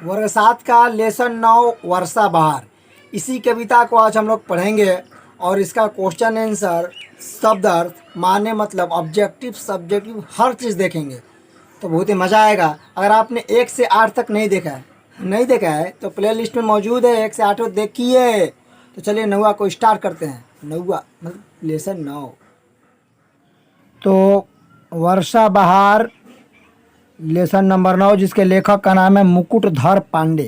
वर्ग 7 का लेसन 9 वर्षा बहार, इसी कविता को आज हम लोग पढ़ेंगे और इसका क्वेश्चन आंसर, शब्द अर्थ, माने मतलब, ऑब्जेक्टिव सब्जेक्टिव हर चीज़ देखेंगे तो बहुत ही मज़ा आएगा। अगर आपने 1 से 8 तक नहीं देखा है तो प्ले लिस्ट में मौजूद है, 1 से 8 देखिए। तो चलिए 9वां को स्टार्ट करते हैं। 9वां मतलब लेसन 9। तो वर्षा बहार लेसन नंबर 9, जिसके लेखक का नाम है मुकुटधर पांडे।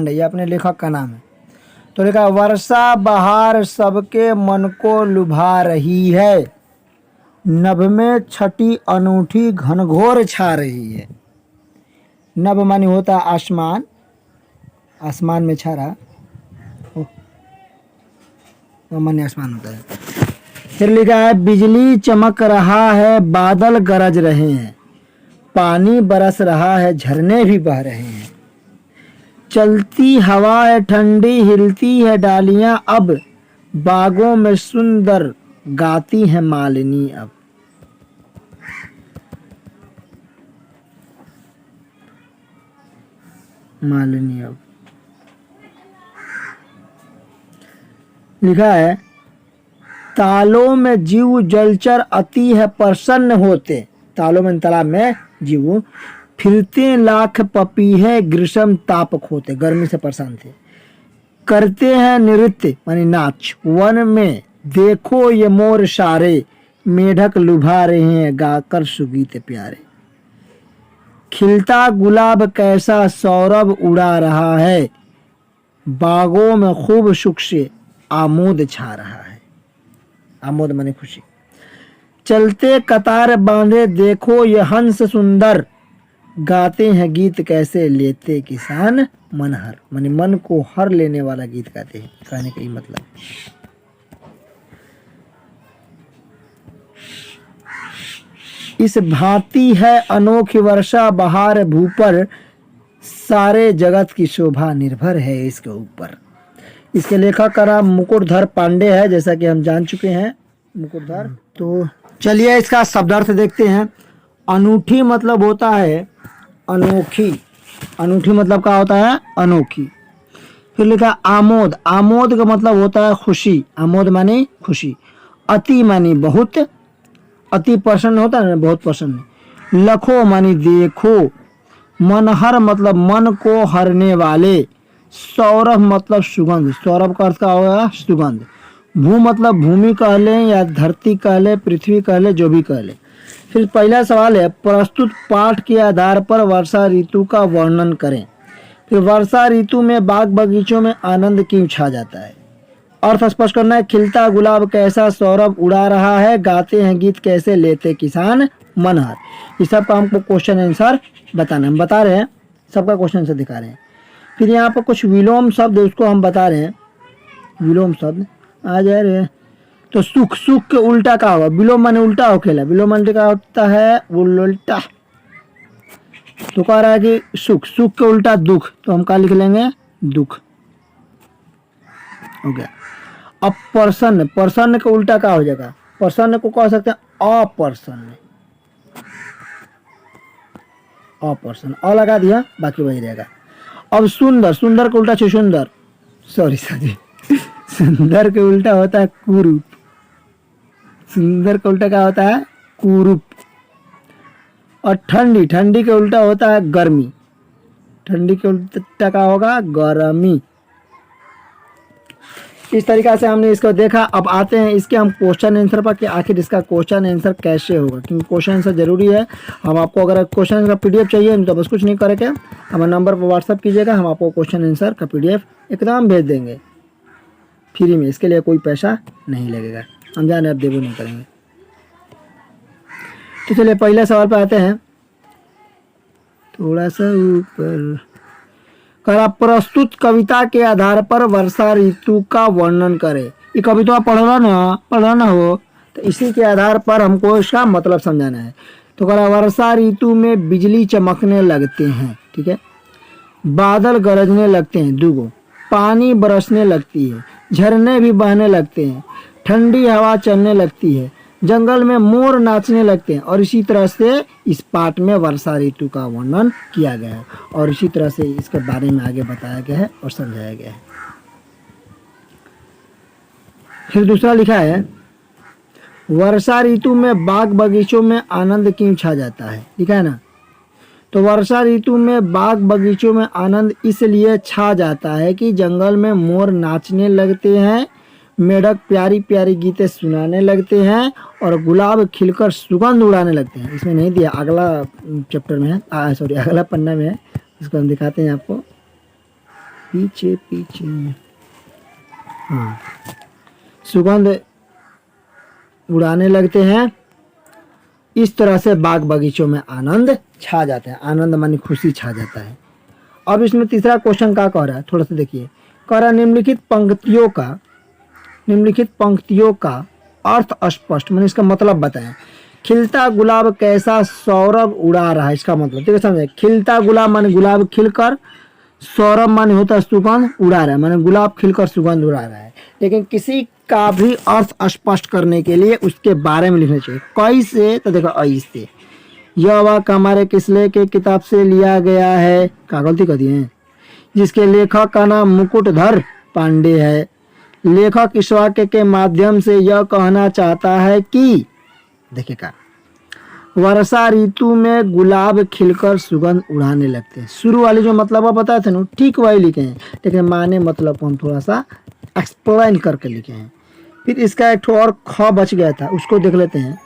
ये अपने लेखक का नाम है। तो लिखा, वर्षा बहार सबके मन को लुभा रही है, नभ में छठी अनूठी घनघोर छा रही है। नभ मानी होता आसमान, आसमान में छा रहा, मानी आसमान होता है। फिर लिखा है, बिजली चमक रहा है, बादल गरज रहे हैं, पानी बरस रहा है, झरने भी बह रहे हैं। चलती हवा है ठंडी, हिलती है डालियां अब, बागों में सुंदर गाती है मालिनी अब। लिखा है, तालों में जीव जलचर अति है प्रसन्न होते। तालों में तालाब में जीव फिरते लाख पपीहे ग्रीष्म ताप खोते, गर्मी से परेशान थे। करते हैं नृत्य मानी नाच वन में, देखो ये मोर सारे, मेढक लुभा रहे हैं गाकर सुगीत प्यारे। खिलता गुलाब कैसा सौरभ उड़ा रहा है, बागों में खूब सुख से आमोद छा रहा है। आमोद माने खुशी। चलते कतार बांधे देखो ये हंस सुंदर, गाते हैं गीत कैसे लेते किसान मनहर, माने मन को हर लेने वाला गीत गाते हैं। कहने का मतलब इस भांति है अनोखी वर्षा बहार भूपर, सारे जगत की शोभा निर्भर है इसके ऊपर। इसके लेखक का नाम मुकुटधर पांडे है, जैसा कि हम जान चुके हैं मुकुटधर। तो चलिए इसका शब्दार्थ देखते हैं। अनूठी मतलब होता है अनोखी, अनूठी मतलब क्या होता है? अनोखी। फिर लिखा आमोद, आमोद का मतलब होता है खुशी, आमोद माने खुशी। अति मानी बहुत, अति प्रसन्न होता है ना, बहुत प्रसन्न। लखो मानी देखो। मनहर मतलब मन को हरने वाले। सौरभ मतलब सुगंध, सौरभ का अर्थ क्या होगा? सुगंध। भू मतलब भूमि कह लें या धरती कह लें, पृथ्वी कह लें, जो भी कह लें। फिर पहला सवाल है, प्रस्तुत पाठ के आधार पर वर्षा ऋतु का वर्णन करें। फिर वर्षा ऋतु में बाग बगीचों में आनंद क्यों छा जाता है? अर्थ स्पष्ट करना है। खिलता गुलाब कैसा सौरभ उड़ा रहा है, गाते हैं गीत कैसे लेते किसान मनहर। इस सब का हमको क्वेश्चन आंसर बताना, हम बता रहे हैं, सबका क्वेश्चन आंसर दिखा रहे हैं। फिर यहाँ पर कुछ विलोम शब्द उसको हम बता रहे हैं। विलोम शब्द आ जा रहे हैं। तो सुख, सुख के उल्टा क्या होगा? विलोम माने उल्टा हो खेला, विलोम माने क्या होता है? उल्टा। तो कह रहा है कि सुख, सुख के उल्टा दुख, तो हम क्या लिख लेंगे? दुख हो गया। अब प्रसन्न, प्रसन्न के उल्टा क्या हो जाएगा? प्रसन्न को कह सकते हैं अप्रसन्न, अप्रसन्न, अ लगा दिया, बाकी वही रहेगा। अब सुंदर, सुंदर का उल्टा सुंदर, सॉरी सुंदर के उल्टा होता है कुरूप। सुंदर का उल्टा क्या होता है? कुरूप। और ठंडी, ठंडी के उल्टा होता है गर्मी। ठंडी के उल्टा क्या होगा? गर्मी। इस तरीका से हमने इसको देखा। अब आते हैं इसके हम क्वेश्चन आंसर पर कि आखिर इसका क्वेश्चन आंसर कैसे होगा, क्योंकि क्वेश्चन आंसर जरूरी है। हम आपको अगर क्वेश्चन आंसर का पीडीएफ चाहिए तो बस कुछ नहीं करेंगे, हमारे नंबर पर व्हाट्सअप कीजिएगा, हम आपको क्वेश्चन आंसर का पीडीएफ एकदम भेज देंगे फ्री में। इसके लिए कोई पैसा नहीं लगेगा, हम जाने अब देवो नहीं करेंगे। तो चलिए पहले सवाल पर आते हैं, थोड़ा सा ऊपर। करा, प्रस्तुत कविता के आधार पर वर्षा ऋतु का वर्णन करें। ये कविता पढ़ना हो तो इसी के आधार पर हमको इसका मतलब समझाना है। तो करा, वर्षा ऋतु में बिजली चमकने लगते हैं, ठीक है, बादल गरजने लगते हैं, दूगो, पानी बरसने लगती है, झरने भी बहने लगते हैं, ठंडी हवा चलने लगती है, जंगल में मोर नाचने लगते हैं। और इसी तरह से इस पाठ में वर्षा ऋतु का वर्णन किया गया है और इसी तरह से इसके बारे में आगे बताया गया है और समझाया गया है। फिर दूसरा लिखा है, वर्षा ऋतु में बाग बगीचों में आनंद क्यों छा जाता है। लिखा है ना, तो वर्षा ऋतु में बाग बगीचों में आनंद इसलिए छा जाता है कि जंगल में मोर नाचने लगते हैं, मेढक प्यारी प्यारी गीतें सुनाने लगते हैं और गुलाब खिलकर सुगंध उड़ाने लगते हैं। इसमें नहीं दिया, अगला चैप्टर में है, सॉरी अगला पन्ना में है, इसको हम दिखाते हैं आपको पीछे पीछे। हाँ, सुगंध उड़ाने लगते हैं, इस तरह से बाग बगीचों में आनंद छा जाता है। आनंद मानी खुशी छा जाता है। अब इसमें तीसरा क्वेश्चन क्या कह रहा है, थोड़ा सा देखिए। कह रहा है निम्नलिखित पंक्तियों का अर्थ स्पष्ट, मैंने इसका मतलब बताएं। खिलता गुलाब कैसा सौरभ उड़ा रहा है, इसका मतलब ठीक है समझे। खिलता गुलाब माने गुलाब खिलकर, सौरभ माने होता है सुगंध, उड़ा रहा है माने गुलाब खिलकर सुगंध उड़ा रहा है। लेकिन किसी का भी अर्थ स्पष्ट करने के लिए उसके बारे में लिखना चाहिए। कैसे, तो देखो ऐसे, यह वाक्य हमारे किसले के किताब से लिया गया है, क्या गलती कर दिए हैं, जिसके लेखक का नाम मुकुटधर पांडे है। लेखक इस वाक्य के माध्यम से यह कहना चाहता है कि देखिएगा, वर्षा ऋतु में गुलाब खिलकर सुगंध उड़ाने लगते हैं। शुरू वाली जो मतलब आप बताए थे ना, ठीक वही लिखे हैं, लेकिन माने मतलब को हम थोड़ा सा एक्सप्लेन करके लिखे हैं। फिर इसका एक और ख बच गया था, उसको देख लेते हैं।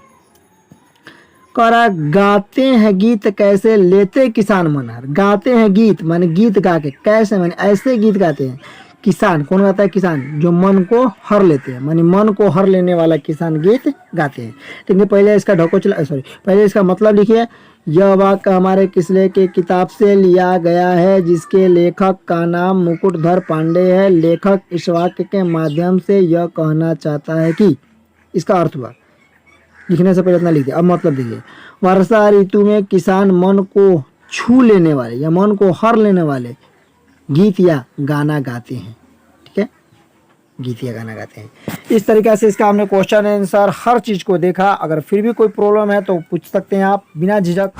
करा गाते हैं गीत कैसे लेते किसान मनहर। गाते हैं गीत माने गीत गा के, कैसे माने ऐसे गीत गाते हैं। किसान कौन गाता है, किसान जो मन को हर लेते हैं, माने मन को हर लेने वाला किसान गीत गाते हैं। लेकिन पहले इसका पहले इसका मतलब लिखिए। यह वाक्य हमारे किसले के किताब से लिया गया है, जिसके लेखक का नाम मुकुटधर पांडे है। लेखक इस वाक्य के माध्यम से यह कहना चाहता है कि, इसका अर्थ हुआ, लिखने से पहले इतना लिख दिया। अब मतलब देखिए, वर्षा ऋतु में किसान मन को छू लेने वाले या मन को हर लेने वाले गीत या गाना गाते हैं। ठीक है, गीत या गाना गाते हैं। इस तरीके से इसका हमने क्वेश्चन आंसर हर चीज को देखा। अगर फिर भी कोई प्रॉब्लम है तो पूछ सकते हैं आप बिना झिझक।